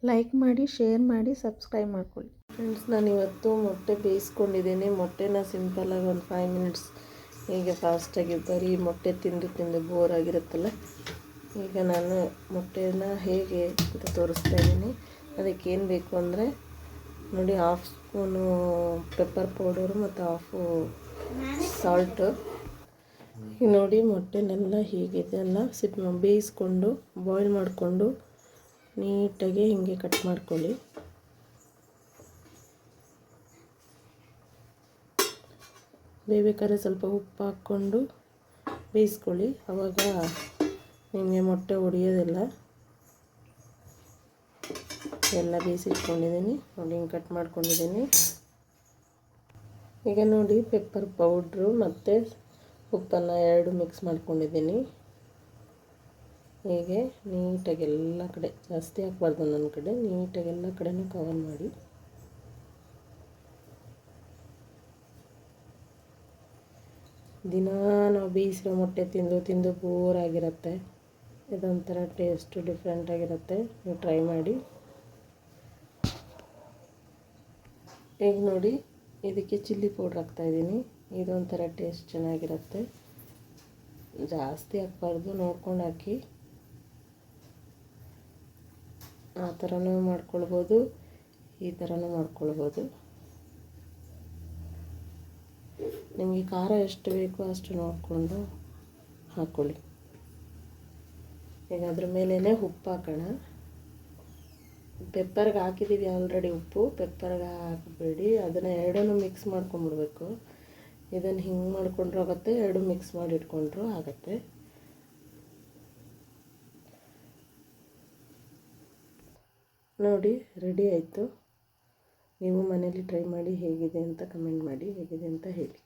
Like ಮಾಡಿ, share ಮಾಡಿ, subscribe ಮಾಡ್ಕೊಳ್ಳಿ. ಫ್ರೆಂಡ್ಸ್, ನಾನಿವತ್ತು ಮೊಟ್ಟೆ ಬೇಯಿಸ್ಕೊಂಡಿದ್ದೀನಿ. ಮೊಟ್ಟೆನ ಸಿಂಪಲಾಗಿ ಒಂದು 5 ಮಿನಿಟ್ಸ್ ಹೀಗೆ ಫಾಸ್ಟಾಗಿ ಬರೀ ಮೊಟ್ಟೆ ತಿಂದು ಬೋರ್ ಆಗಿರುತ್ತಲ್ಲ, ಈಗ ನಾನು ಮೊಟ್ಟೆನ ಹೇಗೆ ಅಂತ ತೋರಿಸ್ತಾ ಇದ್ದೀನಿ. ಅದಕ್ಕೇನು ಬೇಕು ಅಂದರೆ ನೋಡಿ, 1/2 ಸ್ಪೂನು ಪೆಪ್ಪರ್ ಪೌಡರು ಮತ್ತು 1/2 ಸಾಲ್ಟು. ಈಗ ನೋಡಿ, ಮೊಟ್ಟೆನೆಲ್ಲ ಹೀಗಿದೆಲ್ಲ ಬೇಯಿಸ್ಕೊಂಡು ಬಾಯ್ಲ್ ಮಾಡಿಕೊಂಡು ನೀಟಾಗಿ ಹೀಗೆ ಕಟ್ ಮಾಡ್ಕೊಳ್ಳಿ. ಬೇಯಬೇಕಾದ್ರೆ ಸ್ವಲ್ಪ ಉಪ್ಪು ಹಾಕ್ಕೊಂಡು ಬೇಯಿಸ್ಕೊಳ್ಳಿ, ಆವಾಗ ನಿಮಗೆ ಮೊಟ್ಟೆ ಒಡೆಯೋದಿಲ್ಲ. ಎಲ್ಲ ಬೇಯಿಸಿಟ್ಕೊಂಡಿದ್ದೀನಿ ನೋಡಿ, ಹಿಂಗೆ ಕಟ್ ಮಾಡ್ಕೊಂಡಿದ್ದೀನಿ. ಈಗ ನೋಡಿ, ಪೆಪ್ಪರ್ ಪೌಡ್ರು ಮತ್ತು ಉಪ್ಪನ್ನು 2 ಮಿಕ್ಸ್ ಮಾಡ್ಕೊಂಡಿದ್ದೀನಿ. ಹೀಗೆ ನೀಟಾಗಿ ಎಲ್ಲ ಕಡೆ, ಜಾಸ್ತಿ ಹಾಕ್ಬಾರ್ದು, ನನ್ನ ಕಡೆ ನೀಟಾಗಿ ಎಲ್ಲ ಕಡೆನೂ ಕವರ್ ಮಾಡಿ. ದಿನ ನಾವು ಬೇಯಿಸಿರೋ ಮೊಟ್ಟೆ ತಿಂದು ಬೋರ್ ಆಗಿರುತ್ತೆ. ಇದೊಂಥರ ಟೇಸ್ಟು ಡಿಫ್ರೆಂಟಾಗಿರುತ್ತೆ, ನೀವು ಟ್ರೈ ಮಾಡಿ. ಈಗ ನೋಡಿ, ಇದಕ್ಕೆ ಚಿಲ್ಲಿ ಪೌಡ್ರ್ ಹಾಕ್ತಾಯಿದ್ದೀನಿ. ಇದೊಂಥರ ಟೇಸ್ಟ್ ಚೆನ್ನಾಗಿರುತ್ತೆ. ಜಾಸ್ತಿ ಹಾಕ್ಬಾರ್ದು, ನೋಡ್ಕೊಂಡು ಹಾಕಿ. ಆ ಥರನೂ ಮಾಡ್ಕೊಳ್ಬೋದು, ಈ ಥರನೂ ಮಾಡ್ಕೊಳ್ಬೋದು. ನಿಮಗೆ ಖಾರ ಎಷ್ಟು ಬೇಕೋ ಅಷ್ಟು ನೋಡಿಕೊಂಡು ಹಾಕ್ಕೊಳ್ಳಿ. ಈಗ ಅದ್ರ ಮೇಲೇ ಉಪ್ಪು ಹಾಕೋಣ. ಪೆಪ್ಪರ್ಗೆ ಹಾಕಿದ್ದೀವಿ ಆಲ್ರೆಡಿ ಉಪ್ಪು, ಪೆಪ್ಪರ್ಗೆ ಹಾಕಬೇಡಿ. ಅದನ್ನು 2 ಮಿಕ್ಸ್ ಮಾಡ್ಕೊಂಬಿಡ್ಬೇಕು. ಇದನ್ನು ಹಿಂಗೆ ಮಾಡಿಕೊಂಡ್ರೂ ಆಗುತ್ತೆ, 2 ಮಿಕ್ಸ್ ಮಾಡಿ ಇಟ್ಕೊಂಡ್ರೂ ಆಗುತ್ತೆ. ನೋಡಿ, ರೆಡಿ ಆಯಿತು. ನೀವು ಮನೇಲಿ ಟ್ರೈ ಮಾಡಿ, ಹೇಗಿದೆ ಅಂತ ಕಮೆಂಟ್ ಮಾಡಿ, ಹೇಗಿದೆ ಅಂತ ಹೇಳಿ.